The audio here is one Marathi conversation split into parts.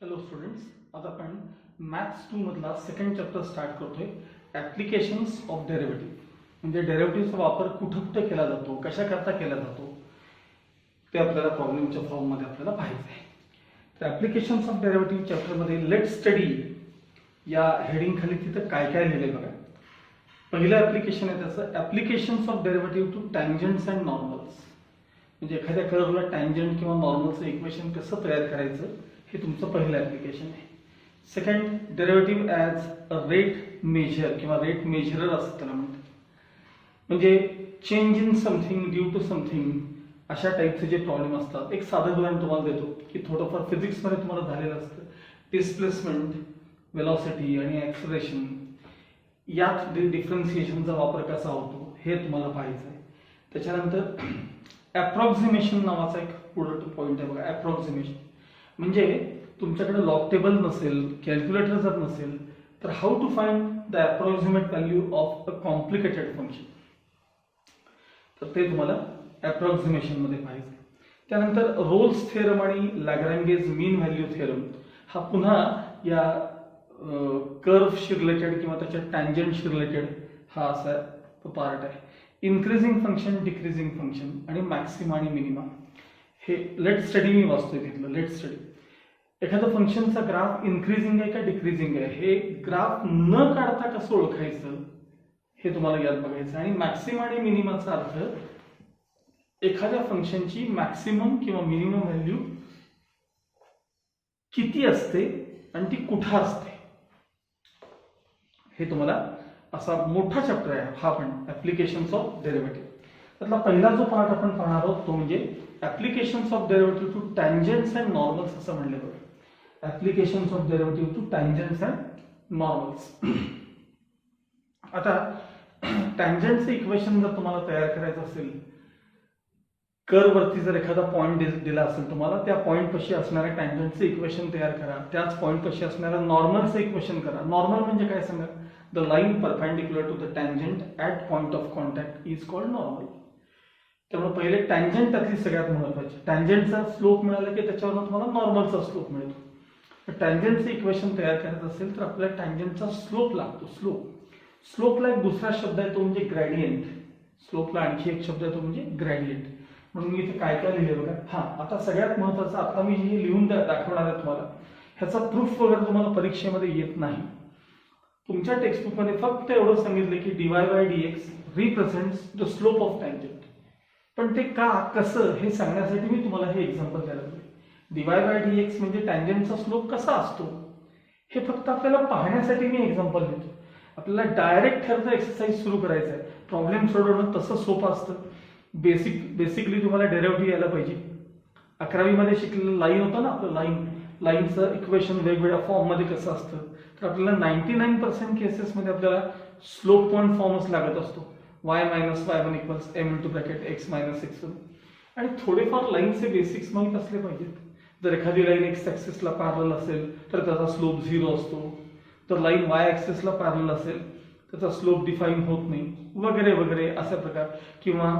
हॅलो स्टुडंट्स, आता आपण मॅथ्स 2 मधला सेकंड चॅप्टर स्टार्ट करतोय. ॲप्लिकेशन्स ऑफ डेरिव्हेटिव्ह म्हणजे डेरिव्हेटिव्हचा वापर कुठं कुठे केला जातो, कशा करता केला जातो ते आपल्याला प्रॉब्लेमच्या फॉर्ममध्ये आपल्याला पाहायचं आहे. तर ॲप्लिकेशन्स ऑफ डेरिव्हेटिव्ह चॅप्टरमध्ये लेट स्टडी या हेडिंग खाली तिथं काय काय लिहिलंय बघा. पहिलं ॲप्लिकेशन आहे त्याचं applications of derivative to tangents and normals. म्हणजे एखाद्या कर्वला टँजंट किंवा नॉर्मलचं इक्वेशन कसं तयार करायचं हे तुमचं पहिलं ॲप्लिकेशन आहे. Second, derivative as a rate measure किंवा रेट मेजरर असं त्याला म्हणतात. म्हणजे change in something due to something अशा टाईपचे जे प्रॉब्लेम असतात. एक साधं उदाहरण तुम्हाला देतो की थोडंफार फिजिक्समध्ये तुम्हाला झालेलं असतं. डिस्प्लेसमेंट, वेलॉसिटी आणि ॲक्सलरेशन यात डिफरन्सिएशनचा वापर कसा होतो हे तुम्हाला पाहायचं आहे. त्याच्यानंतर ॲप्रॉक्सिमेशन नावाचा एक पुढं पॉईंट आहे बघा. ॲप्रॉक्सिमेशन म्हणजे तुमच्याकडे लॉग टेबल नसेल, कॅल्क्युलेटर जर नसेल तर how to find the approximate value of a complicated function, तर ते तुम्हाला ॲप्रॉक्सिमेशन मध्ये पाहिजे. त्यानंतर रोल्स थेरम आणि लॅग्रांगेज मीन व्हॅल्यू थेरम हा पुन्हा या कर्वशी रिलेटेड किंवा त्याच्या टँजंटशी रिलेटेड हा असा पार्ट आहे. इन्क्रीजिंग फंक्शन, डिक्रीजिंग फंक्शन आणि मॅक्सिमा आणि मिनिमा हे लेट स्टडी मी वाचतोय तिथलं. लेट स्टडी एखाद्या फंक्शनचा ग्राफ इन्क्रीजिंग आहे का डिक्रीजिंग आहे हे ग्राफ न काढता कसं ओळखायचं हे तुम्हाला यात बघायचं. आणि मॅक्सिमा आणि मिनिमाचा अर्थ एखाद्या फंक्शनची मॅक्सिमम किंवा मिनिमम व्हॅल्यू किती असते आणि ती कुठं असते हे तुम्हाला असा मोठा चॅप्टर आहे हा. पण ऍप्लिकेशन्स ऑफ डेरिव्हेटिव्ह त्यातला पहिला जो पार्ट आपण पाहणार आहोत तो म्हणजे applications of derivative to tangents and normals असं म्हणलं बघा. Applications of derivative to tangents and normals. आता टँजंटचं इक्वेशन जर तुम्हाला तयार करायचं असेल, कर्व वरती जर एखादा पॉईंट दिला असेल तुम्हाला, त्या पॉईंट पाशी असणाऱ्या टँजंटचं इक्वेशन तयार करा. त्याच पॉईंट पाशी असणाऱ्या नॉर्मलचं इक्वेशन करा. नॉर्मल म्हणजे काय सांगा? The line perpendicular to the tangent at point of contact is called normal. त्यामुळे पहिले टँजंट त्यातली सगळ्यात महत्वाची. टँजंटचा स्लोप मिळाला की त्याच्यावर तुम्हाला नॉर्मलचा स्लोप मिळतो. टँजंटचं इक्वेशन तयार करायचं असेल तर आपल्याला टँजंटचा स्लोप लागतो. स्लोपला एक दुसरा शब्द आहे तो म्हणजे ग्रॅडियंट. स्लोपला आणखी एक शब्द आहे तो म्हणजे ग्रॅडियंट. म्हणून मी इथे काय काय लिहिले बघा. हा, आता सगळ्यात महत्वाचं आता मी जे लिहून दाखवणार आहे तुम्हाला ह्याचा प्रूफ वगैरे तुम्हाला परीक्षेमध्ये येत नाही. तुमच्या टेक्स्टबुकमध्ये फक्त एवढं सांगितलं की dy by dx represents the slope of tangent. पण ते का, कसं हे सांगण्यासाठी मी तुम्हाला हे एक्झाम्पल द्यायला लागलोय. dy by dx म्हणजे टँजंटचा स्लोप कसा असतो हे फक्त आपल्याला पाहण्यासाठी मी एक्झाम्पल देतो. आपल्याला डायरेक्ट ह्याचा एक्सरसाइज सुरू करायचा आहे. प्रॉब्लेम सोडवणं तसं सोपं असतं. बेसिकली तुम्हाला डेरिव्हेटिव्ह यायला पाहिजे. 11वी मध्ये शिकलेलं लाईन होतं ना आपलं, लाईनचं इक्वेशन वेगवेगळ्या फॉर्म मध्ये कसं असतं. तर आपल्याला 99% केसेसमध्ये आपल्याला स्लोप पॉईंट फॉर्मच लागत असतो. y minus y1 equals m into bracket x minus x1. आणि थोडेफार लाईनचे बेसिक्स माहीत असले पाहिजेत. जर एखादी लाईन एक्स ऍक्सिसला पॅरलल असेल तर त्याचा स्लोप 0 असतो. तर लाईन वाय ऍक्सिसला पॅरलल असेल त्याचा स्लोप डिफाईन होत नाही वगैरे वगैरे अशा प्रकार. किंवा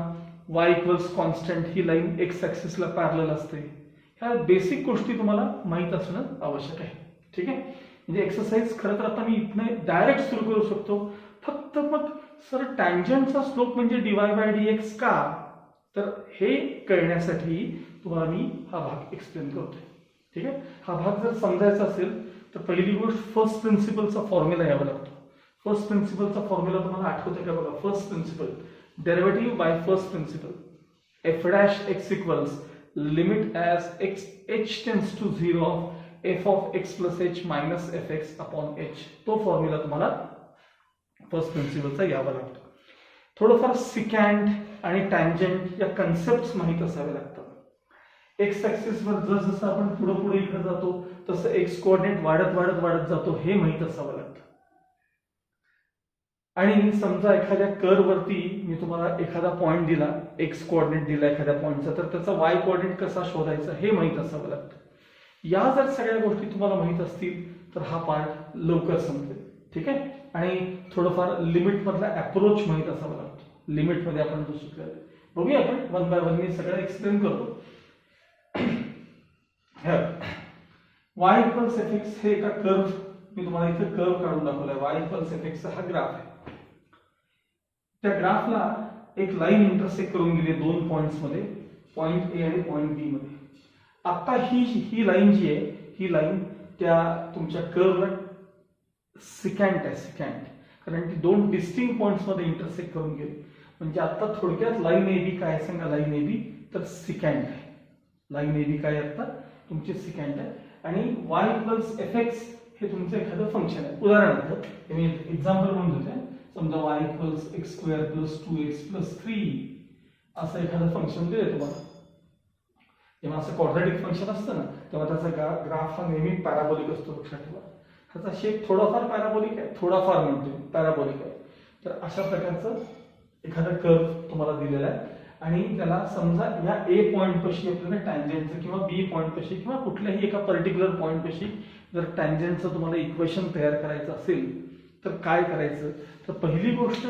y इक्वल्स कॉन्स्टंट ही लाईन एक्स ऍक्सिसला पॅरलल असते. ह्या बेसिक गोष्टी तुम्हाला माहीत असणं आवश्यक आहे. ठीक आहे. म्हणजे एक्सरसाइज खरं तर आता मी इथनं डायरेक्ट सुरू करू शकतो. फक्त मग सर टँजंटचा स्लोप म्हणजे dy by dx का, तर हे कळण्यासाठी तुम्हाला मी हा भाग एक्सप्लेन करतोय. ठीक आहे. हा भाग जर समजायचा असेल तर पहिली गोष्ट फर्स्ट प्रिन्सिपलचा फॉर्म्युला यावा लागतो. फर्स्ट प्रिन्सिपलचा फॉर्म्युला तुम्हाला आठवतोय का बघा. First principle derivative by first principle f dash x equals limit as h tends to 0 of f of x plus h minus fx upon h. तो फॉर्म्युला तुम्हाला फर्स्ट प्रिन्सिपलचा यावा लागतो. थोडंफार सिकॅन्ड आणि टँजंट या कन्सेप्ट माहीत असाव्या लागतात. एक्स ऍक्सिसवर जसं आपण पुढे पुढे इकडे जातो तसं एक्स कोऑर्डिनेट वाढत वाढत वाढत जातो हे माहीत असावं लागतं. आणि समजा एखाद्या कर्व वरती मी तुम्हाला एखादा पॉईंट दिला, एक्स कोऑर्डिनेट दिला एखाद्या पॉईंटचा, तर त्याचा वाय कोऑर्डिनेट कसा शोधायचा हे माहीत असावं लागतं. या जर सगळ्या गोष्टी तुम्हाला माहीत असतील तर हा पार्ट लवकर समजेल. ठीक आहे. आणि थोडंफार लिमिट मधला अप्रोच माहीत असावा लागतो. लिमिट मध्ये आपण जो शिकलेलं बघूया आपण वन बाय वन मी सगळं एक्सप्लेन करतो. y इक्वल्स एफ एक्स हे एका कर्व, मी तुम्हाला इथे कर्व काढून दाखवलाय. y इक्वल्स एफ एक्स हा ग्राफ आहे. त्या ग्राफला एक लाईन इंटरसेक्ट करून गेली दोन पॉइंट्स मध्ये, पॉइंट ए आणि पॉइंट बी मध्ये. आता ही लाईन जी आहे, ही लाईन त्या तुमच्या कर्वला सिकॅन्ट आहे, सिकॅन्ट, कारण ती दोन डिस्टिंक्ट पॉइंट्स मध्ये इंटरसेक्ट करून गेली. म्हणजे आता थोडक्यात लाईन ए बी काय सांगा, लाईन ए बी तर सिकॅन्ट आहे. लाईन ए बी काय आता तुमची सिकॅन्ट आहे. आणि y इक्वल्स एफ एक्स हे तुमचं एखादं फंक्शन आहे. उदाहरणार्थ मी एक्झाम्पल म्हणून देते. समजा y equals x square plus 2x plus 3 असं एखादं फंक्शन दिलं तुम्हाला. जेव्हा असं क्वाड्रॅटिक फंक्शन असतं ना, तेव्हा त्याचा ग्राफ हा नेहमी पॅराबोलिक असतो, लक्षात ठेवा. त्याचा शेप थोडाफार पॅराबोलिक आहे, थोडाफार म्हणतो पॅराबोलिक आहे. तर अशा प्रकारचं एखादं कर्व तुम्हाला दिलेला आहे आणि त्याला समजा या ए पॉइंट पाशी आपल्याला टँजेंटचं किंवा बी पॉइंट पाशी किंवा कुठल्याही एका पर्टिक्युलर पॉइंट पाशी जर टँजेंटचं तुम्हाला इक्वेशन तयार करायचं असेल तर काय करायचं. तर पहिली गोष्ट,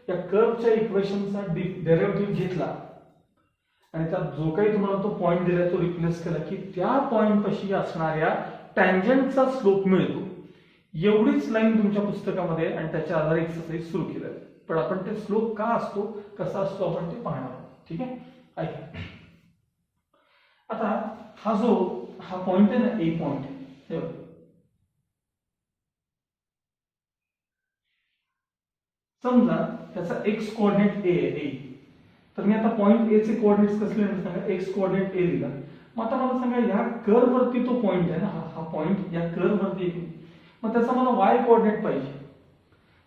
या कर्वच्या इक्वेशनचा डेरिव्हेटिव्ह घेतला आणि त्यात जो काही तुम्हाला तो पॉइंट दिलाय तो रिप्लेस केला की त्या पॉइंट पाशी असणाऱ्या टँजेंटचा स्लोप मिळतो. एवढीच लाईन तुमच्या पुस्तकामध्ये आणि त्याच्या आधारे एक्सरसाइज सुरू केलं. पण आपण ते स्लोप का असतो, कसा असतो, आपण ते पाहणार आहोत. ठीक आहे, ऐका. आता हा पॉइंट आहे ना, ए पॉइंट, हे बघा. समजा त्याचा एक्स कोऑर्डिनेट ए. तर मी आता पॉइंट ए चे कोऑर्डिनेट्स कसले आहेत सांगा, एक्स कोऑर्डिनेट ए दिला. मग आता मला सांगा या कर्व वरती तो पॉइंट आहे ना, हा पॉइंट या कर्व वरती, मग त्याचा मला वाय कोऑर्डिनेट पाहिजे.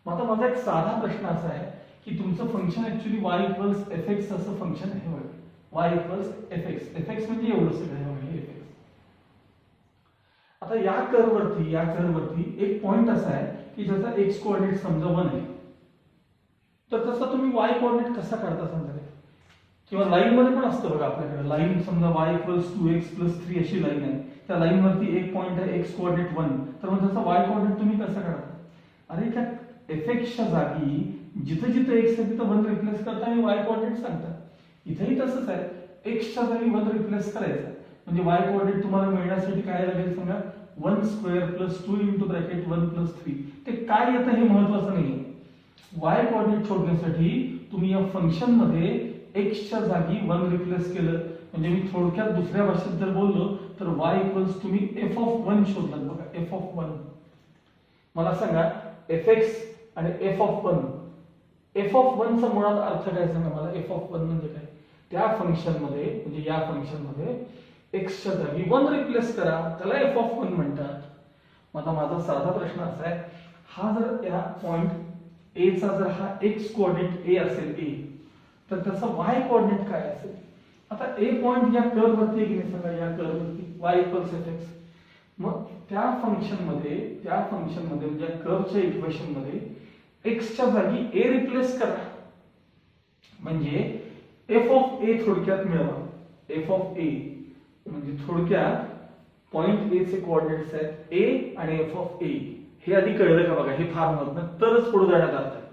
मग आता माझा एक साधा प्रश्न असा आहे की तुमचं function actually y equals F x असं फंक्शन आहे. बघा, y इक्वल्स एफ एक्स म्हणजे एवढं सगळं आहे एफ एक्स. आता या कर्व वरती एक पॉइंट असा आहे की ज्याचा एक्स कोऑर्डिनेट समजा 1 आहे. तर तसा तुम्ही y कोऑर्डिनेट कसा काढता समजा, किंवा लाईन मध्ये पण असतं बघा आपल्याकडे. लाईन समजा y इक्वल्स 2x प्लस 3 अशी लाईन आहे. त्या लाईन वरती एक पॉइंट आहे एक्स कोऑर्डिनेट 1. तर मग त्याचा y कोऑर्डिनेट तुम्ही कसं काढता. अरे त्या एफ एक्सच्या जागी जिथे जिथे एक्स आहे तिथं 1 रिप्लेस करता आणि y कोऑर्डिनेट सांगता. इथेही तसंच आहे, एक्सच्या जागी 1 रिप्लेस करायचं म्हणजे y कोऑर्डिनेट तुम्हाला मिळण्यासाठी काय लागेल सांगा, 1 square plus 2 into bracket 1 plus 3. ते काय येतं हे महत्वाचं नाही. y कोऑर्डिनेट शोधण्यासाठी तुम्ही या फंक्शन मध्ये एक्सच्या जागी 1 रिप्लेस केलं म्हणजे मी थोडक्यात दुसऱ्या भाषेत जर बोललो तर y इक्वल्स तुम्ही एफ ऑफ 1 शोधलात. बघा, एफ ऑफ 1. मला सांगा एफ एक्स आणि एफ ऑफ 1, एफ ऑफ 1 चा मुळात अर्थ काय सांगा मला. एफ ऑफ 1 म्हणजे काय, त्या फंक्शन मध्ये म्हणजे या फंक्शन मध्ये एक्सच्या जागी 1 रिप्लेस करा, त्याला एफ ऑफ 1 म्हणतात. मग आता माझा साधा प्रश्न असा आहे, हा जर या पॉइंट ए चा जर हा एक्स कोऑर्डिनेट ए असेल ए, तर त्याचा वाय कोऑर्डिनेट काय असेल. आता ए पॉइंट या कर्व वरती की नाही सांगा, या कर्व वरती वाय इक्वल्स एफ एक्स. मग त्या फंक्शन मध्ये म्हणजे कर्वच्या इक्वेशन मध्ये एक्सच्या जागी ए रिप्लेस करा म्हणजे एफ ऑफ ए थोडक्यात मिळवा. एफ ऑफ ए म्हणजे थोडक्यात पॉइंट ए चे कोऑर्डिनेट्स आहेत ए आणि एफ ऑफ ए. हे आधी कळलं का बघा, हे फार महत्त्वाचं, तरच पुढे जाण्यात अर्थ आहे.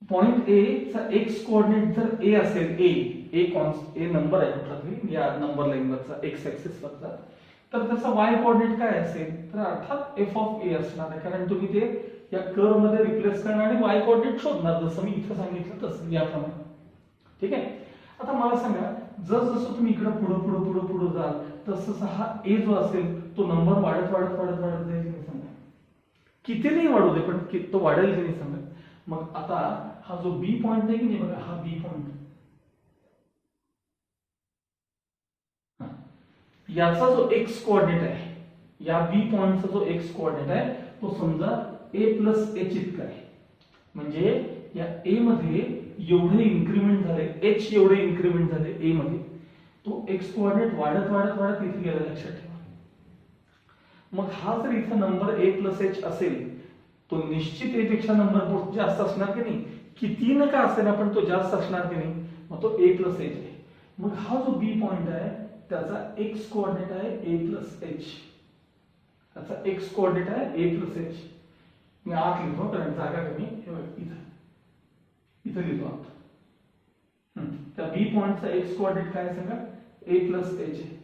पॉइंट ए चा एक्स कोऑर्डिनेट जर ए असेल, ए नंबर आहे कुठला तरी या नंबर लाईन वरचा एक्स ऍक्सिस वरचा, तर त्याचा वाय कोऑर्डिनेट काय असेल, तर अर्थात एफ ऑफ ए असणार आहे. कारण तुम्ही ते या कर्व मध्ये रिप्लेस करणार आणि वाय कोऑर्डिनेट शोधणार, जसं मी इथे सांगितलं तसं याप्रमाणे. ठीक आहे. आता मला सांगा, जसं तुम्ही इकडे पुढे जाल तसं हा ए जो असेल तो नंबर वाढत जाईल की सांगा. किती नाही वाढू दे पण तो वाढेल की नाही सांगा. मग आता हा जो बी पॉइंट आहे की नाही बघा, हा बी पॉइंट, याचा जो एक्स कोऑर्डिनेट आहे, या बी पॉइंटचा जो एक्स कोऑर्डिनेट आहे तो समजा ए प्लस एच इतका आहे. म्हणजे या ए मध्ये एवढे इन्क्रीमेंट झाले, एच एवढे इन्क्रीमेंट झाले ए मध्ये, तो एक्स कोऑर्डिनेट वाढत इथे गेला, लक्षात ठेवा. मग हा जर इथे नंबर ए प्लस एच असेल तो निश्चित ए पेक्षा नंबर जास्त असणार की नाही, किती न का असेल पण तो जास्त असणार की नाही. मग तो ए प्लस एच आहे. मग हा जो बी पॉइंट आहे त्याचा एक्स कोऑर्डिनेट आहे ए प्लस एच. त्याचा एक्स कोऑर्डिनेट आहे ए प्लस एच. मी आत लिहितो कारण जागा कमी, इथं लिहितो आत. त्या बी पॉइंटचा एक्स कोऑर्डिनेट काय सांगा, ए प्लस एच आहे.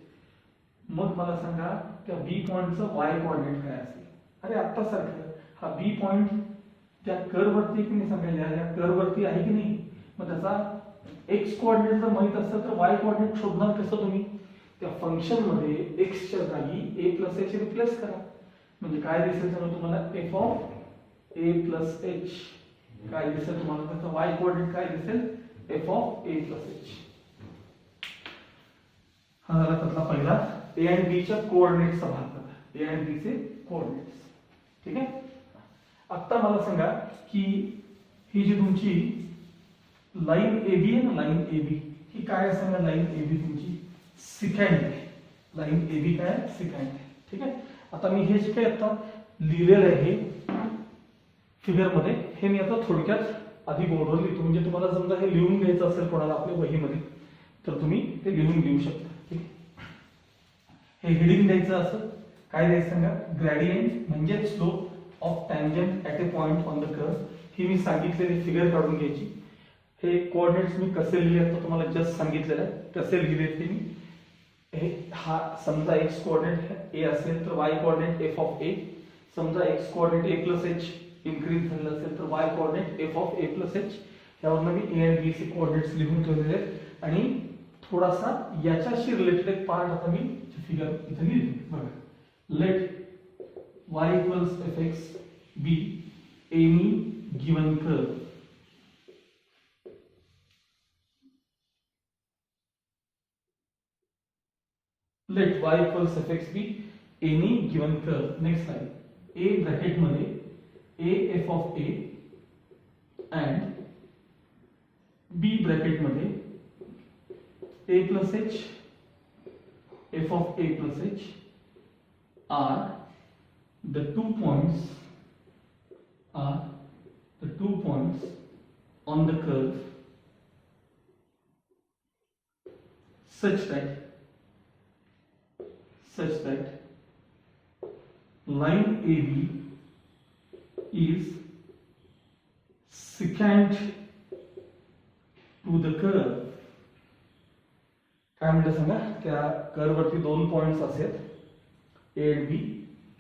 मग मला सांगा त्या बी पॉइंटचं वाय कोऑर्डिनेट काय असेल. अरे आत्ता सारखं हा बी पॉइंट त्या कर्व वरती की नाही सांगायला, या कर्व वरती आहे की नाही, मग त्याचा एक्स कोऑर्डिनेट जर माहित असेल तर वाय कोऑर्डिनेट शोधणार कसं तुम्ही. त्या फंक्शन मध्ये एक्स च्या जागी a प्लस एच रिप्लेस करा. म्हणजे काय दिसेल तर तुम्हाला F of a plus H काय दिसेल तुम्हाला, त्याचा वाय कोऑर्डिनेट काय दिसेल F of a plus H. हा झाला त्यातला पहिला ए आणि बी च्या कोऑर्डिनेट्सचा भाग बघा, ए आणि बी चे कोऑर्डिनेट्स. ठीक आहे. आता मला सांगा की ही जी तुमची लाईन ए बी आहे ना, लाईन ए बी ही काय आहे सांगा. लाईन ए बी तुमची सिकँड आहे. लाईन ए बी काय सिकँड आहे. ठीक आहे. आता मी हे जे काही आता लिहिलेलं आहे फिगर मध्ये, हे मी आता थोडक्यात आधी बोर्डवर लिहितो. म्हणजे तुम्हाला समजा हे लिहून घ्यायचं असेल कोणाला आपल्या वहीमध्ये तर तुम्ही ते लिहून घेऊ शकता. ठीक आहे. हे हेडिंग द्यायचं असं काय द्यायचं सांगा. ग्रेडियंट म्हणजे slope of tangent at a point on the curve. ही मी सांगितलेली फिगर काढून घ्यायची. हे कोऑर्डिनेट्स मी कसे लिहिले आता तुम्हाला जस्ट सांगितलेलं आहे, कसे लिहिले ते मी. हे हा समजा एक्स कोऑर्डिनेट ए असेल तर y coordinate f of a. समजा x coordinate a plus h increase झालेलं असेल तर y coordinate f of A plus h. यावरनं मी ए आणि बी चे कोऑर्डिनेट्स लिहून ठेवलेले आहेत आणि थोडासा याच्याशी रिलेटेड एक पार्ट आता मी फिगर इथे लिहितो बघा. Let Y equals F X be any given curve. Let y equals fx be any given curve. Next slide. A bracket मध्ये a f of a and b bracket मध्ये a plus h f of a plus h are the 2 points on the curve such that line AB is secant to the curve. काय म्हणलं सांगा. त्या कर्व वरती 2 पॉइंट्स असतात ए आणि बी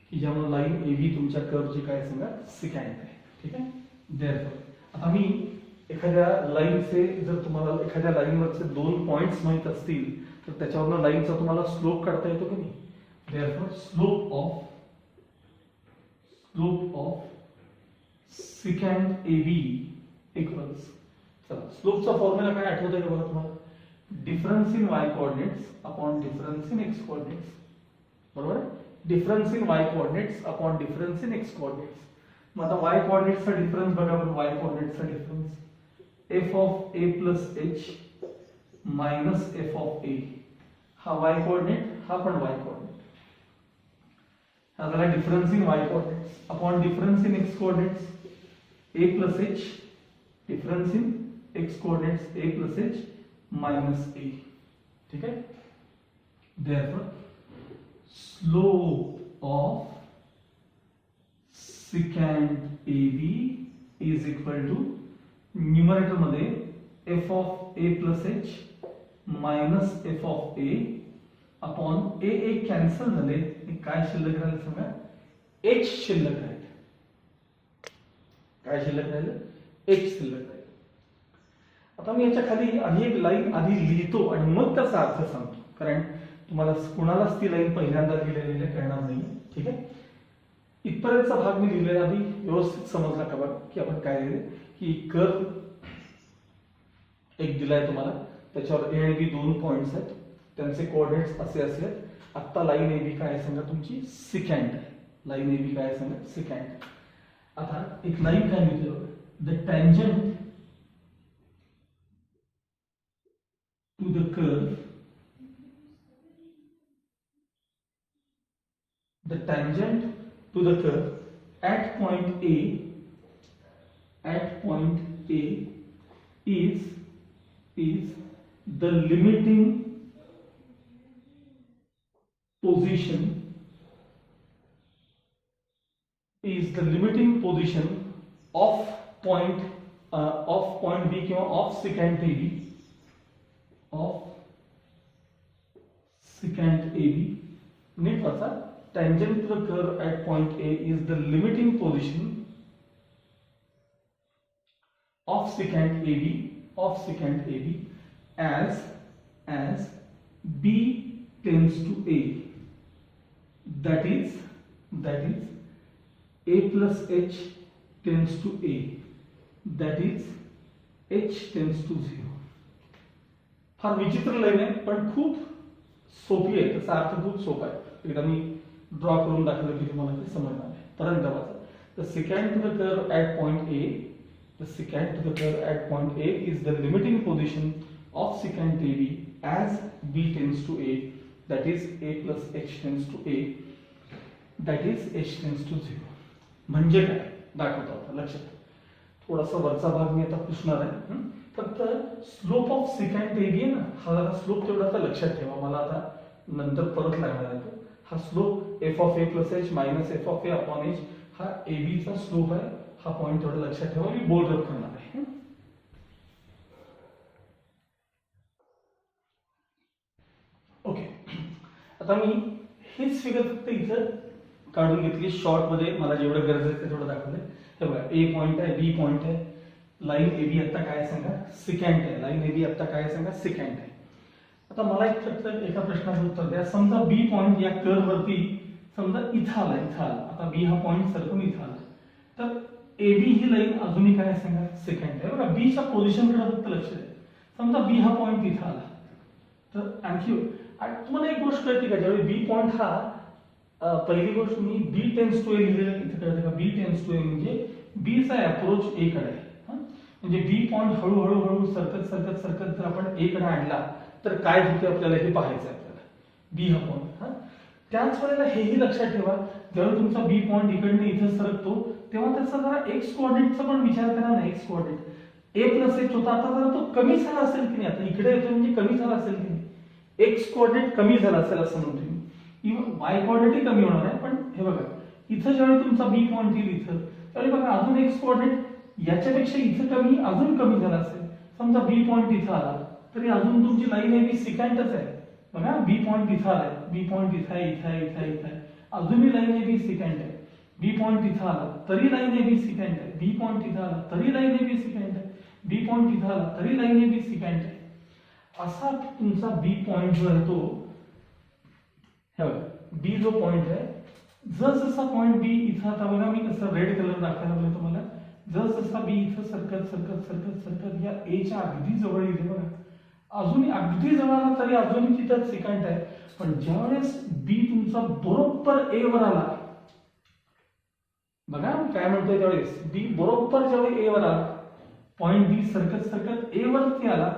की ज्यामुळे लाईन ए बी तुमच्या कर्वची काय सांगा सिकँट आहे. ठीक आहे. देअरफॉर आता मी एखाद्या लाईनचे जर तुम्हाला एखाद्या लाईनवरचे 2 पॉइंट्स माहित असतील तर त्याच्यावरनं लाईनचा तुम्हाला स्लोप काढता येतो की नाही. Therefore, slope of secant AB equals. चला स्लोपचा फॉर्म्युला काय आठवतंय का बघा तुम्हाला. Difference in y coordinates upon difference in x coordinates. बरोबर. Difference in y coordinates upon difference in x coordinates. मग आता y कोऑर्डिनेट्सचा डिफरन्स बघा बरं. y कोऑर्डिनेट्सचा difference f of a plus h minus f of a. हा y कोऑर्डिनेट, हा पण y कोऑर्डिनेट. हा झाला difference in y coordinates upon difference in x coordinates a plus h. Difference in x coordinates a plus h minus a. ठीक है. Therefore slope of secant AB is equal to numerator मध्ये f of a plus h minus f of a upon a एक कॅन्सल झाले. काय शिल्लक राहिलं सांगा. h शिल्लक राहील. काय शिल्लक राहिलं. h शिल्लक राहील. आता मी याच्या खाली आधी एक लाईन आधी लिहितो आणि मग त्याचा अर्थ सांगतो, कारण तुम्हाला कुणालाच ती लाईन पहिल्यांदा लिहिलेली कळणार नाही. ठीक आहे. इथपर्यंतचा भाग मी लिहिलेला आधी व्यवस्थित समजला का बघा की आपण काय लिहिले की कर्व एक दिलाय तुम्हाला, त्याच्यावर ए आणि बी 2 पॉइंट्स आहेत, त्यांचे कोऑर्डिनेट्स असे असले. आता लाईन ए बी काय सांगा तुमची सिकँट आहे. लाईन ए बी काय सांगा सिकँट. आता एक लाईन काय लिहिली बघा. The tangent to the curve, the tangent to the curve at point A, is the limiting position of point B किंवा of secant AB नीट वाचा. Tangent to the curve at point A is the limiting position of secant AB as B tends to A. That is A plus H tends to A. That is H tends to 0. फार विचित्र लाईन आहे पण खूप सोपी आहे. त्याचा अर्थ खूप सोपा आहे. एकदा मी ड्रॉ करून दाखवलं की तुम्हाला ते समजणार आहे. परत एकदा वाचा. The secant to the curve at point A, the secant to the curve at point A is the limiting position of secant AB as B tends to A, that is A plus H tends to A, that is H tends to 0. म्हणजे काय दाखवतो आता लक्षात. थोडासा वरचा भाग मी आता पुसणार आहे. फक्त स्लोप ऑफ सिकॅन्ट एबी आहे ना, हा जरा स्लोप तेवढा आता लक्षात ठेवा. मला आता नंतर परत लागणार आहे तो. हा slope F of A plus H minus F of A upon H हा एबी चा स्लोप आहे. हा पॉइंट तेवढा लक्षात ठेवा. मी बोल्ड अप करणार आहे. ओके, आता मी हेच फिगर फक्त इथं काढून घेतली शॉर्ट मध्ये. मला जेवढं गरज आहे ते थोडं दाखवलंय. हे बघा, ए पॉइंट आहे, बी पॉइंट आहे, लाईन ए बी आता काय सांगा सिकॅन्ट आहे, लाईन ए बी आता काय सांगा सिकॅन्ट आहे. आता मला एक फक्त एका प्रश्नाचं उत्तर द्या. समजा बी पॉइंट या कर्व वरती समजा इथं आला. आता बी हा पॉइंट सरकून इथं आला, तर ए बी ही लाईन अजूनही काय सांगा सिकॅन्ट आहे. बघा, बी च्या पोझिशन कडे फक्त लक्ष द्या. समजा बी हा पॉइंट इथं आला, तर आणखी तुम्हाला एक गोष्ट कळते का, ज्यावेळी बी पॉइंट हा पहिली गोष्ट मी बी टेन्स टू ए लिहिलेलं इथं कळतं का. बी टेन्स टू ए म्हणजे बी चा अप्रोच ए कडे आहे. म्हणजे बी पॉइंट हळूहळू सरकत जर आपण ए कडे आणला तर काय होते आपल्याला हे पाहायचं आपल्याला. बी हा पॉइंट. त्याच वेळेला हेही लक्षात ठेवा, जेव्हा तुमचा बी पॉइंट इकडनं इथं सरकतो तेव्हा त्याचा जरा एक्स कोऑर्डिनेटचा पण विचार करा ना. X coordinate a plus H होता, आता जरा तो कमी झाला असेल की नाही. आता इकडे येतो म्हणजे कमी झाला असेल की नाही. एक्स कोऑर्डिनेट कमी झाला असेल असं म्हणतो मी. इव्हन वाय कोऑर्डिनेटही कमी होणार आहे. पण हे बघा, इथं ज्यावेळी तुमचा बी पॉइंट येईल इथं, त्यावेळी बघा अजून एक्स कोऑर्डिनेट याच्यापेक्षा इथं कमी अजून कमी झाला असेल. समजा बी पॉइंट इथं आला तरी अजून तुमची लाईन आहे बी सिकॅन्टच आहे. बघा, बी पॉइंट इथं आलाय, बी पॉइंट इथं आहे, अजूनही लाईन आहे बी सिकॅन्ट आहे. बी पॉइंट इथं आला तरी लाईन आहे बी सिकॅन्ट आहे. बी पॉइंट इथं आला तरी लाईन आहे बी सिकॅन्ट आहे. बी पॉइंट इथं आला तरी लाईन आहे बी सिकॅन्ट आहे. असा तुमचा बी पॉइंट जो आहे तो, हे बघा बी जो पॉइंट आहे, जसा पॉइंट बी इथं, आता बघा मी कसं रेड कलर दाखवायला लागलो तुम्हाला. जसा बी इथं सरकत या ए च्या अगदी जवळ येते. बघा, अजून अगदी जवळ आला तरी अजूनही तिथं सिकॅन्ट आहे. पण ज्यावेळेस बी तुमचा बरोबर ए वर आला, बघा काय म्हणतोय, त्यावेळेस बी बरोबर ज्यावेळी ए वर आला, पॉइंट बी सरकत ए वरती आला,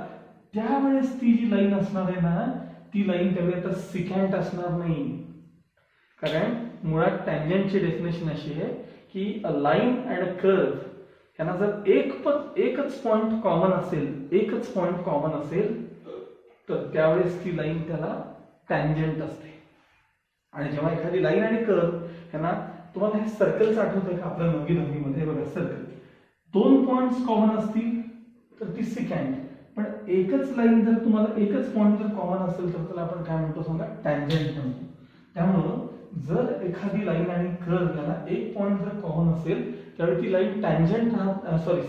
त्यावेळेस ती जी लाईन असणार आहे ना, ती लाईन त्यावेळी आता सिकॅन्ट असणार नाही. कारण मुळात टँजंटची डेफिनेशन अशी आहे की अ लाईन अँड अ कर्व यांना जर एकच पॉइंट कॉमन असेल तर त्यावेळेस ती लाईन त्याला टँजंट असते. आणि जेव्हा एखादी लाईन आणि कर्व यांना, तुम्हाला हे सर्कलचं आठवतंय का आपल्या 9वी मध्ये. बघा, सर्कल दोन पॉइंट्स कॉमन असतील तर ती सिकॅन्ट. पण एकच लाईन जर तुम्हाला एकच पॉइंट जर कॉमन असेल तर त्याला आपण काय म्हणतो सांगा, टँजंट म्हणतो. त्यामुळं जर एखादी लाईन आणि कर्व याला एक पॉइंट जर कॉमन असेल त्यावेळी ती लाईन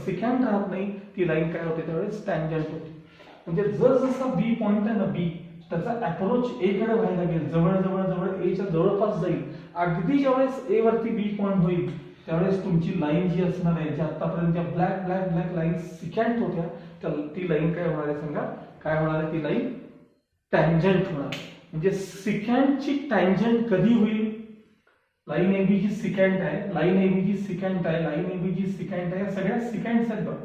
सिकॅन्ट राहत नाही. ती लाईन काय होते त्यावेळेस टँजंट होते. म्हणजे जसा बी पॉइंट आहे ना, बी त्याचा अप्रोच ए कडे व्हायला लागेल, जवळ ए च्या जवळपास जाईल. अगदी ज्यावेळेस ए वरती बी पॉइंट होईल त्यावेळेस तुमची लाईन जी असणार आहे, जी आतापर्यंत ज्या ब्लॅक लाईन सिकॅन्ट होत्या, ती लाईन काय होणार आहे सांगा, काय होणार आहे, ती लाईन टँजंट होणार. म्हणजे सिकॅन्टची टँजंट कधी होईल, लाईन ए बी जी सिकॅन्ट आहे, लाईन ए बी जी सिकॅन्ट आहे, सगळ्या सिकॅन्ट्स आहेत. बघा,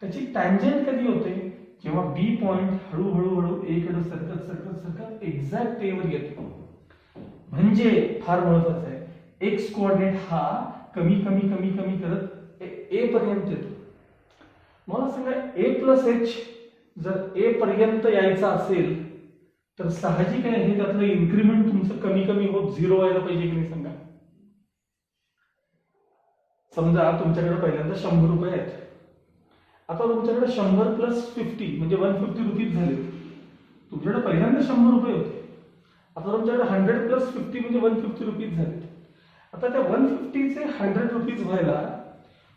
त्याची टँजंट कधी होते, जेव्हा बी पॉइंट हळूहळू ए कडे सरकत एक्झॅक्ट ए वर येतो. म्हणजे फार महत्वाचं आहे, एक्स कोऑर्डिनेट हा कमी करत ए पर्यंत येतो. मला सांगा, ए प्लस एच जर ए पर्यंत यायचा असेल तर साहजिक आहे हे त्यातलं इन्क्रीमेंट तुमचं कमी होत 0 व्हायला पाहिजे की नाही सांगा. समजा तुमच्याकडे पहिल्यांदा 100 रुपये आहेत. आता तुमच्याकडे 100 प्लस 50 म्हणजे 150 रुपीज झाले. तुमच्याकडे पहिल्यांदा 100 रुपये होते. आता तुमच्याकडे 100 प्लस 50 म्हणजे 150 रुपीज झाले. आता त्या 150चे 100 रुपीज व्हायला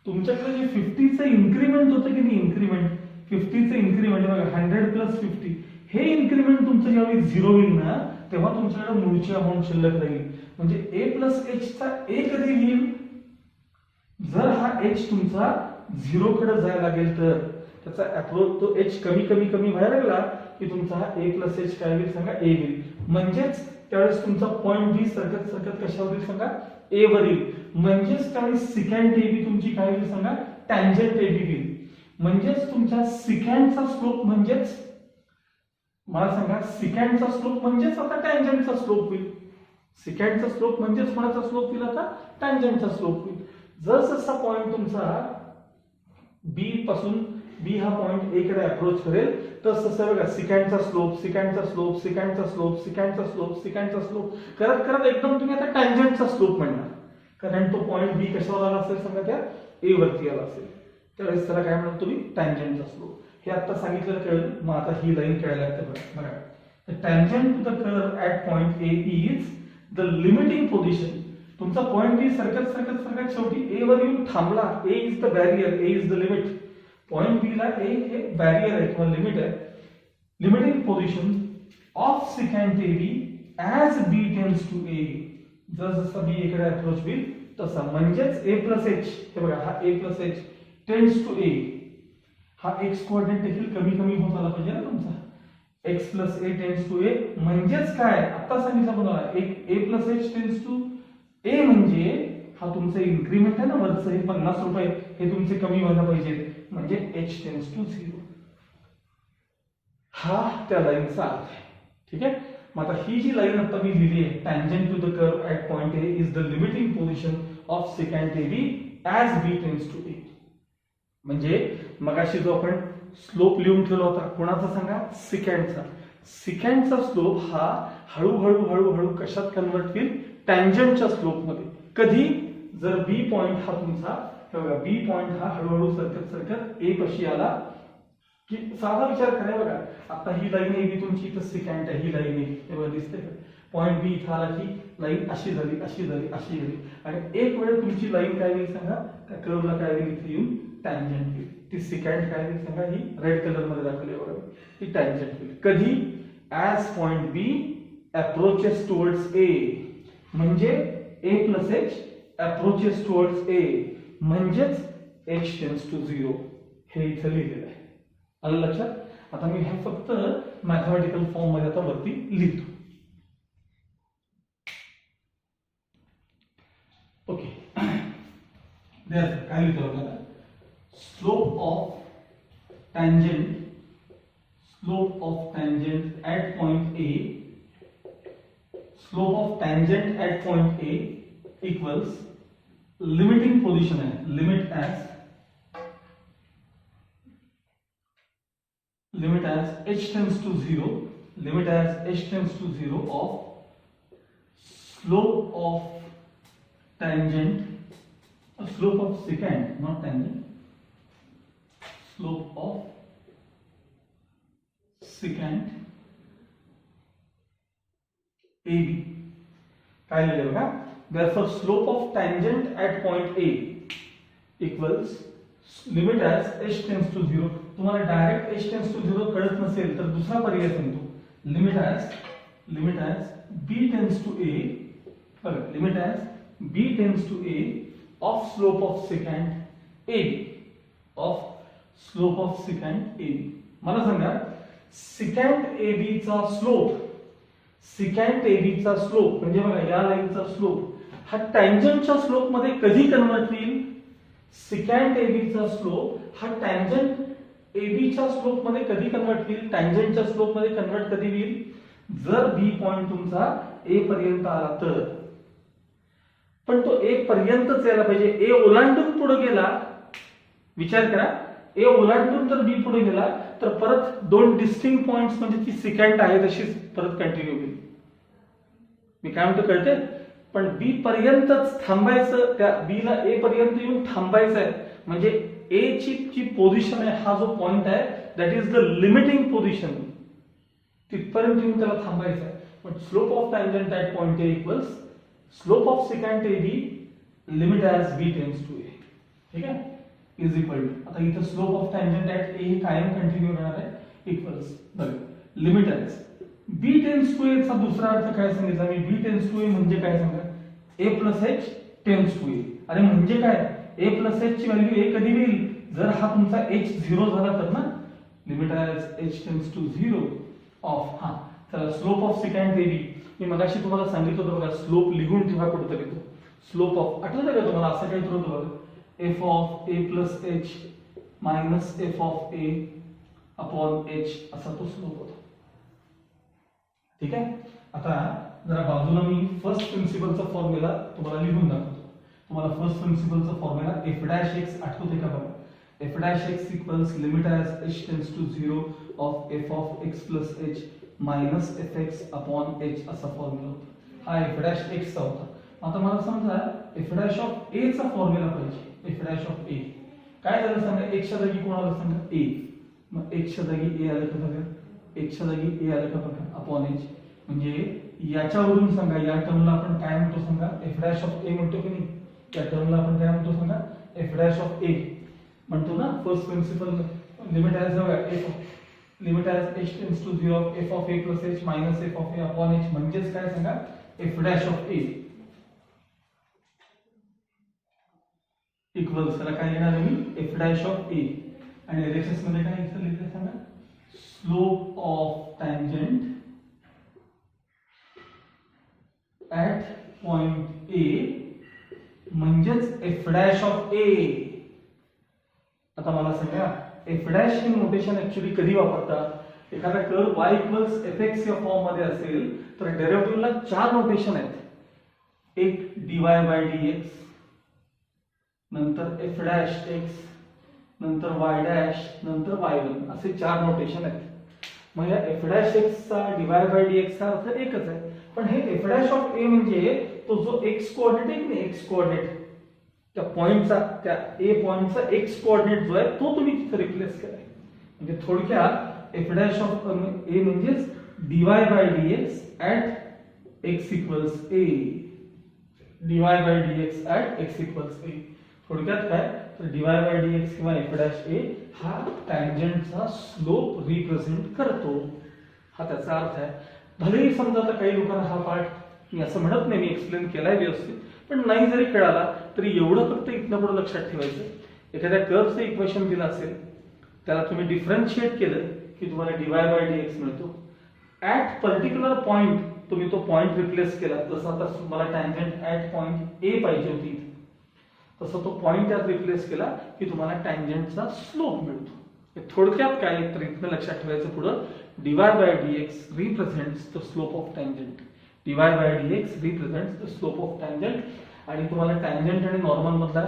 तुमच्याकडे जे 50चं इन्क्रीमेंट होतं की नाही, इन्क्रीमेंट 50चं इन्क्रीमेंट बघा 100 प्लस 50 हे इन्क्रीमेंट तुमचं ज्यावेळी झिरो होईल ना तेव्हा तुमच्याकडे मूळची अमाऊंट शिल्लक राहील. म्हणजे ए प्लस एचचा ए कधी येईल, जर हा एच तुमचा झिरो कडे जायला लागेल तर त्याचा अप्रोच तो एच कमी कमी कमी व्हायला लागला की तुमचा हा ए प्लस एच काय होईल सांगा, ए होईल. म्हणजेच त्यावेळेस तुमचा पॉईंट बी सरकत सरकत कशावर येईल सांगा, ए वर येईल. म्हणजेच त्यावेळेस सिकॅन्ड ए बी तुमची काय होईल सांगा, टँजंट ए बी होईल. म्हणजेच तुमच्या सिकॅन्डचा स्लोप म्हणजेच मला सांगा, सिकॅन्डचा स्लोप म्हणजेच आता टँजंटचा स्लोप होईल. सिकॅन्डचा स्लोप म्हणजेच कोणाचा स्लोप होईल, आता टँजंटचा स्लोप होईल. जसा पॉइंट तुमचा बी पासून बी हा पॉइंट ए कडे अप्रोच करेल तसं बघा सिकॅन्डचा स्लोप सिकॅन्डचा स्लोप सिकॅन्डचा स्लोप सिकॅन्डचा स्लोप सिकॅन्डचा स्लोप करत करत एकदम तुम्ही आता टँजंटचा स्लोप म्हणणार, कारण तो पॉइंट बी कशावर आला असेल सांगा, त्या ए वरती आला असेल. त्यावेळेस त्याला काय म्हणतो तुम्ही, टँजंटचा स्लोप. हे आता सांगितलं कळलं. मग आता ही लाईन कळायला लागते बघा. The tangent to the curve at point A is the limiting position. तुमचा पॉइंट बी सरकत सरकत सरकत शेवटी ए वर येऊन थांबला. A is the barrier, A is the limit. Point B ला ए हे बॅरियर आहे किंवा लिमिट आहे. Limiting position of secant A B as B tends to A. जसं बी ए कडे अप्रोच होईल तसा. म्हणजेच ए प्लस एच, हे बघा हा ए प्लस एच टेन्स टू ए. हा एक्स कोऑर्डिनेट देखील कमी कमी होत आला पाहिजे ना तुमचा. X plus a tends to a म्हणजेच काय, आता सांगितलं बघा, एक a plus h tends to ए म्हणजे हा तुमचा इन्क्रीमेंट आहे ना वरचं, हे 50 रुपये हे तुमचे कमी व्हायला पाहिजे. म्हणजे एच टेन्स टू 0. हा त्या लाईनचा अर्थ आहे. ठीक आहे. मग आता ही जी लाईन आता मी लिहिली आहे, tangent to the curve at point A is the limiting position of secant A B as B tends to ए. म्हणजे मगाशी जो आपण स्लोप लिहून ठेवला होता कोणाचा सांगा, सिकॅन्डचा. सिकॅन्डचा स्लोप हा हळूहळू हळूहळू कशात कन्वर्ट होईल, टँजंटच्या स्लोप मध्ये. कधी, जर बी पॉइंट हा तुमचा, हे बघा बी पॉइंट हा हळूहळू सरकत सरकत ए पाशी आला की, साधा विचार करा बघा, आता ही लाईन आहे तुमची इथं सिकॅन्ड आहे, ही लाईन आहे हे बघा दिसते का, पॉइंट बी इथं आला की लाईन अशी झाली अशी झाली अशी झाली आणि एक वेळ तुमची लाईन काय होईल सांगा, त्या कर्वला काय होईल इथे येऊन टँजंट होईल. ती सिकॅन्ड काय होईल सांगा, ही रेड कलर मध्ये दाखवली बरोबर, ती टँजंट होईल. कधी, as point B approaches towards A. म्हणजे a plus h approaches towards a म्हणजेच एच टेन्स टू 0. हे इथे लिहिलेलं आहे. आलं लक्षात. आता मी हे फक्त मॅथमॅटिकल फॉर्म मध्ये आता वरती लिहितो. ओके. काय लिहितो आपल्याला, slope of tangent at point A, slope of tangent at point A equals limiting position है, limit as h tends to 0, limit as h tends to 0 of slope of tangent, slope of secant, not tangent, slope of secant AB. काय लिहिलं बघा, therefore slope of tangent at point A equals limit as h tends to 0. तुम्हाला डायरेक्ट h tends to 0 कळत नसेल तर दुसरा पर्याय सांगतो, limit as b tends to A, बघा limit as b tends to A of slope of secant AB, of slope of secant A B. मला सांगा, सिकॅन्ड ए बी चा स्लोप, सिकॅन्ड ए बी चा स्लोप म्हणजे बघा या लाईनचा स्लोप हा टँजंटच्या स्लोप मध्ये कधी कन्वर्ट होईल. सिकॅन्ड ए बी चा स्लोप हा टँजंट ए बी च्या स्लोप मध्ये कधी कन्वर्ट होईल, टँजंटच्या स्लोप मध्ये कन्वर्ट कधी होईल, जर बी पॉइंट तुमचा ए पर्यंत आला तर. पण तो ए पर्यंतच यायला पाहिजे. ए ओलांडून पुढे गेला, विचार करा, ए ओलांडून जर बी पुढे गेला तर परत दोन डिस्टिंक्ट पॉइंट्स म्हणजे ती सिकॅन्ड आहे तशीच परत कंटिन्यू होईल. मी काय म्हणतो कळते. पण बी पर्यंतच थांबायचं, त्या बी ला ए पर्यंत येऊन थांबायचं आहे. म्हणजे ए ची जी पोझिशन आहे, हा जो पॉइंट आहे that is the limiting position, तिथपर्यंत येऊन त्याला थांबायचं आहे. but slope of tangent at point A equals slope of secant AB limit as B tends to A. ठीक आहे, इज इक्वल टू, आता इथं slope of tangent at A कायम कंटिन्यू राहणार आहे, इक्वल्स बघा limit as B tends to A चा दुसरा अर्थ काय सांगितला मी, बी टेन्स टू ए म्हणजे काय सांगा, ए प्लस एच टेन्स टू ए. अरे म्हणजे काय, ए प्लस एच ची व्हॅल्यू ए कधी होईल, जर हा तुमचा एच झिरो झाला तर ना, limit as H tends to zero of, हा चला slope of secant A B, मी मगाशी तुम्हाला सांगितलं होतं बघा, स्लोप लिहून ठेवा कुठेतरी तो, स्लोप ऑफ आठवतं का तुम्हाला, असं काय होतं बघा, F of A plus H minus F of A upon h असा तो स्लोप होता. ठीक आहे, आता जरा बाजूला मी फर्स्ट प्रिन्सिपलचा फॉर्म्युला तुम्हाला लिहून दाखवतो. तुम्हाला फर्स्ट प्रिन्सिपलचा फॉर्म्युला एफ डॅश एक्स आठवते का बघा, f dash x equals limit as H tends to zero of F of x plus H minus f x upon h असा फॉर्म्युला होता. हा एफ डॅश एक्स चा होता. आता मला समजा एफ डॅश ऑफ ए चा फॉर्म्युला पाहिजे, एफ डॅश ऑफ ए काय झालं सांगा, एक च्या जागी कोण आलं सांगा, ए, मग एक च्या जागी ए आलं का बघा, एक च्या जागी ए आलं का बघा अपॉन एच, म्हणजे याच्यावरून सांगा, या टर्मला आपण काय म्हणतो सांगा, एफ डॅश ऑफ ए म्हणतो की नाही, या टर्मला आपण काय म्हणतो सांगा, एफ डॅश ऑफ ए म्हणतो ना. फर्स्ट प्रिन्सिपल लिमिट एज बघा, F limit as H tends to zero of F of A plus H minus F of A upon H, म्हणजेच काय सांगा, F dash of A equals त्याला काय लिहिणार मी, एफ डॅश ऑफ ए, आणि एलएचएस मध्ये काय इथं लिहिलं सांगा, slope of tangent at point A म्हणजेच एफ डॅश ऑफ ए. आता मला सांगा एफ डॅश हे नोटेशन ऍक्च्युअली कधी वापरतात, एखादा curve y equals F x या फॉर्म मध्ये असेल तर डेरिव्हेटिव्हला चार नोटेशन आहेत, एक dy बाय dx, नंतर एफ डॅश एक्स, नंतर y डॅश, नंतर y1 असे चार नोटेशन आहेत. मग या एफ डॅश एक्स चा dy बाय dx चा अर्थ एकच आहे, पण हे एफ डॅश ऑफ ए म्हणजे तो जो एक्स कोऑर्डिनेट आहे ना, एक्स कोऑर्डिनेट त्या पॉइंटचा, त्या ए पॉइंटचा एक्स कोऑर्डिनेट जो आहे तो तुम्ही तिथे रिप्लेस केलाय. म्हणजे थोडक्यात एफ डॅश ऑफ ए म्हणजेच dy by dx at x equals a, dy by dx at x equals a. थोडक्यात काय, तर dy बाय dx किंवा एफ डॅश ए हा टँजंटचा स्लोप रिप्रेझेंट करतो, हा त्याचा अर्थ आहे. भलेही समजा आता काही लोकांना हा पार्ट मी असं म्हणत नाही, मी एक्सप्लेन केलाय व्यवस्थित, पण नाही जरी कळाला तरी एवढं फक्त इथनं पुढे लक्षात ठेवायचं, एखाद्या कर्वचं इक्वेशन दिलं असेल त्याला तुम्ही डिफरन्शिएट केलं की तुम्हाला dy बाय dx मिळतो. ऍट पर्टिक्युलर पॉइंट तुम्ही तो पॉइंट रिप्लेस केला, जसं आता मला टँजंट ऍट पॉइंट ए पाहिजे होती, तसं तो पॉइंट त्यात रिप्लेस केला की तुम्हाला टँजंटचा स्लोप मिळतो. थोडक्यात काय, तर इथनं लक्षात ठेवायचं पुढं, dy by dx represents the slope of tangent, dy by dx represents the slope of tangent. आणि तुम्हाला टँजंट आणि नॉर्मल मधला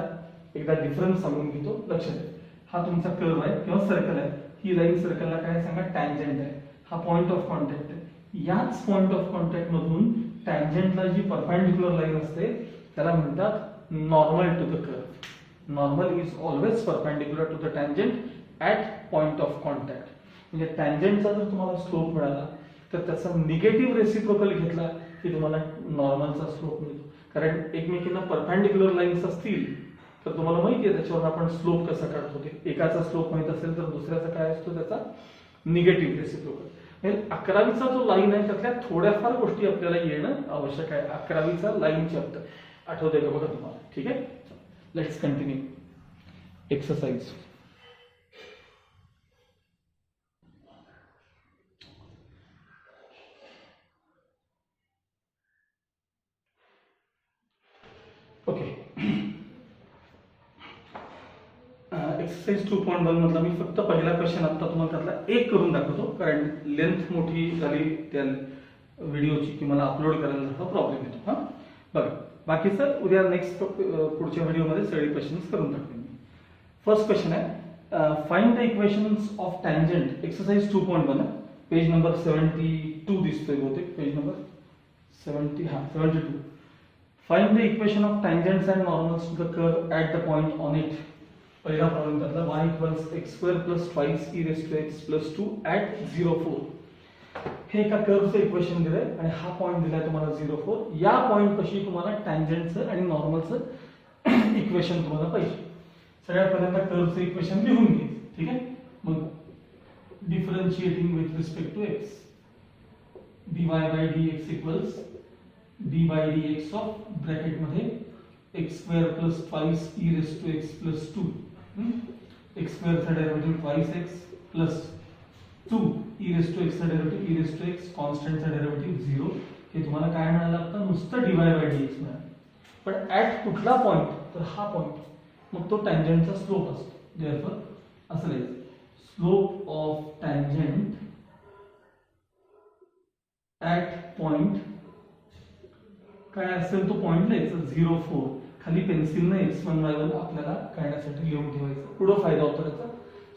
एकदा डिफरन्स सांगून घेतो, लक्षात ठेवा. हा तुमचा कर्व आहे किंवा सर्कल आहे, ही लाईन सर्कलला काय सांगा, टँजंट आहे, हा पॉइंट ऑफ कॉन्टॅक्ट आहे. याच पॉइंट ऑफ कॉन्टॅक्ट मधून टँजंटला जी परपेंडिक्युलर लाईन असते त्याला म्हणतात normal to the curve. Normal is always perpendicular to the tangent at point of contact. म्हणजे टँजंटचा जर तुम्हाला स्लोप मिळाला तर त्याचा निगेटिव्ह रेसिप्रोकल घेतला की तुम्हाला नॉर्मलचा स्लोप मिळतो. कारण एकमेकींना परपेंडिक्युलर लाईन्स असतील तर तुम्हाला माहिती आहे त्याच्यावर आपण स्लोप कसा काढतो, एकाचा स्लोप माहित असेल तर दुसऱ्याचा काय असतो, त्याचा निगेटिव्ह रेसिप्रोकल. म्हणजे 11वीचा जो लाईन आहे त्यातल्या थोड्याफार गोष्टी आपल्याला येणं आवश्यक आहे. 11वीचा लाईन चॅप्टर आठवतंय का बघा तुम्हाला. ठीक आहे, let's continue exercise. Okay, exercise 2.1 मधला मी फक्त पहिला क्वेश्चन आता तुम्हाला त्यातला एक करून दाखवतो, कारण लेंथ मोठी झाली त्या व्हिडिओची की मला अपलोड करायला थोडा प्रॉब्लेम येतो. हा बघा, बाकीचं उद्या नेक्स्ट पुढच्या व्हिडिओमध्ये सगळे क्वेश्चन्स करून टाकतो मी. फर्स्ट क्वेश्चन आहे, find the equations of tangent, exercise 2.1, page number 72 दिसतोय बहुतेक, page number 72. Find the equation of tangents and normals to the curve at the point on it. पहिला प्रॉब्लेम त्यातला y equals x square plus twice e raised to x plus 2 at 0, 4. हे एका कर्वचं इक्वेशन दिलंय आणि हा पॉईंट दिलाय तुम्हाला 0,4. या पॉईंट पाशी तुम्हाला टँजंटचं आणि नॉर्मलचं इक्वेशन तुम्हाला पाहिजे. सगळ्यात पहिल्यांदा कर्वचं इक्वेशन लिहून घे. ठीक आहे. मग differentiating with respect to x, dy by dx equals d by dx of bracket मध्ये x square plus 5 e raise to x plus 2. x square चा derivative 5x plus 2 e raise to x चा derivative e raise to x, constant चा डेरिव्हेटिव्ह 0. हे तुम्हाला काय मिळालं आता? नुसतं dy by dx मिळालं. पण ऍट कुठला पॉइंट? तर हा पॉइंट. मग तो टँजंटचा स्लोप असतो. देअरफॉर असं लिहायचं, slope of tangent at point काय असेल तो पॉइंट लिहायचं 0,4. खाली पेन्सिलने x1 y1 आपल्याला काढण्यासाठी लिहून ठेवायचं. पुढे फायदा होतो त्याचा.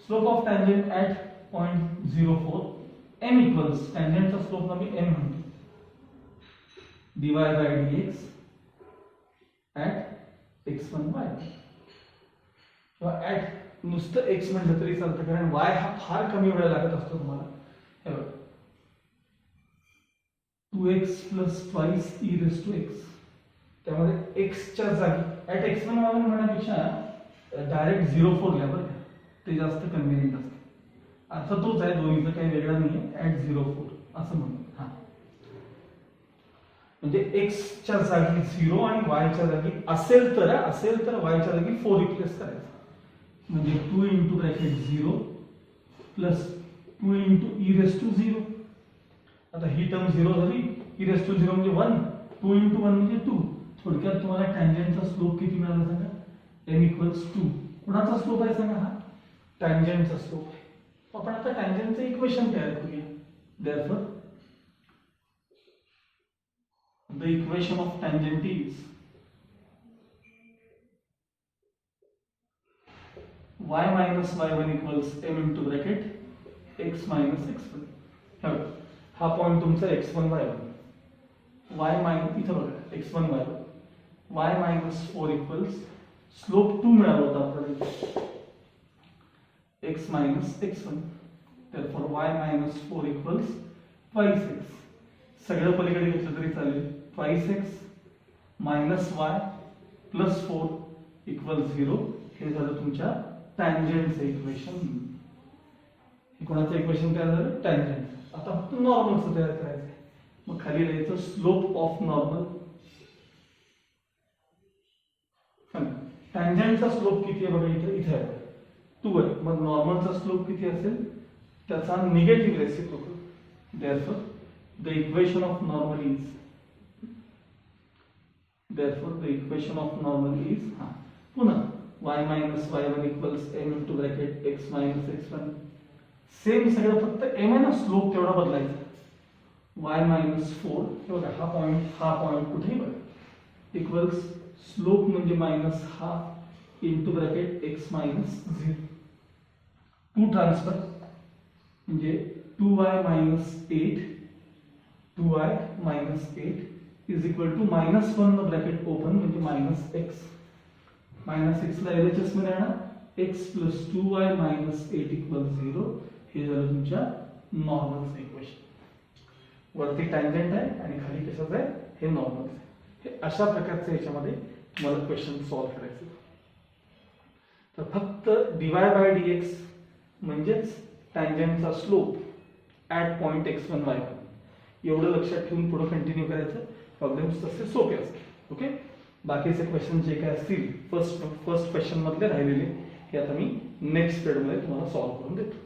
Slope of tangent at point 0,4 m equals टँजंटचा स्लोप ना मी m म्हणतो, dy by dx at x1 y1 किंवा ऍट नुसतं x म्हटलं तरी चालतं, कारण y हा फार कमी वेळ लागत असतो तुम्हाला. हे बघा 2x plus 5 e raise to x, त्यामध्ये x च्या जागी ऍट x1 y1 म्हणण्यापेक्षा डायरेक्ट 0,4 लिहा बरं का, ते जास्त कन्व्हिनियंट असतं. अर्थ तोच आहे, दोन्हीचा काही वेगळा नाही आहे. ऍट 0,4 असं म्हणतो. हा म्हणजे x च्या जागी 0 आणि y च्या जागी असेल तर y च्या जागी 4 रिप्लेस करायचं. म्हणजे 2 into bracket 0 plus 2 into e raise to 0. आता ही टर्म 0 झाली, e रेस टू 0 म्हणजे 1, 2 इंटू 1 म्हणजे 2. थोडक्यात तुम्हाला टँजंटचा स्लोप किती मिळाला सांगा? m equals 2. कुणाचा स्लोप आहे सांगा? हा टँजंटचा स्लोप आहे. आपण आता टँजंटचं इक्वेशन तयार करूया. Therefore the equation of tangent is y minus y1 equals m into bracket x minus x1. हा पॉइंट तुमचा x1 y1, y मायनस इथं बघा x1 y1, y minus 4 equals slope 2 मिळाला होता आपल्याला, x minus x1. therefore y minus 4 equals 5x. सगळं पलीकडे घेतलं तरी चालेल. 5x minus y plus 4 equals 0. हे झालं तुमच्या टँजंटचं इक्वेशन. हे कोणाचं इक्वेशन तयार झालं? टँजंट. आता फक्त नॉर्मलचं तयार करायचं आहे. मग खाली लिहायचं स्लोप ऑफ नॉर्मल. टँजंटचा स्लोप किती आहे बघा, इथे आहे 2 आहे. मग नॉर्मलचा स्लोप किती असेल? त्याचा negative reciprocal. Therefore the equation of normal is पुन्हा y minus y1 equals m into bracket x minus x1. Same सगळं, फक्त m आहे ना, स्लोप तेवढा बदलायचा. y minus 4 हे बघा, हा पॉइंट कुठेही बघा, इक्वल्स स्लोप म्हणजे minus half into bracket x minus 0. 2 transfer म्हणजे 2y minus 8 is equal to -1 bracket open म्हणजे मायनस x. मायनस x ला LHS मध्ये आणा, x plus 2y minus 8 equal 0. हे झालं तुमच्या नॉर्मलचं इक्वेशन. वरती टँजंट आहे आणि खाली कशाचं आहे? हे नॉर्मलचं आहे. हे अशा प्रकारचं याच्यामध्ये मला क्वेश्चन सॉल्व्ह करायचं. तर फक्त dy by dx म्हणजेच टँजंटचा slope at point x1 y1 एवढं लक्षात ठेवून पुढे कंटिन्यू करायचं. प्रॉब्लेम्स तसे सोपे असतात. ओके. बाकीचे क्वेश्चन जे काय असतील फर्स्ट क्वेश्चन मधले राहिलेले, हे आता मी नेक्स्ट पिरियड मध्ये तुम्हाला सॉल्व्ह करून देतो.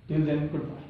Till then good bye.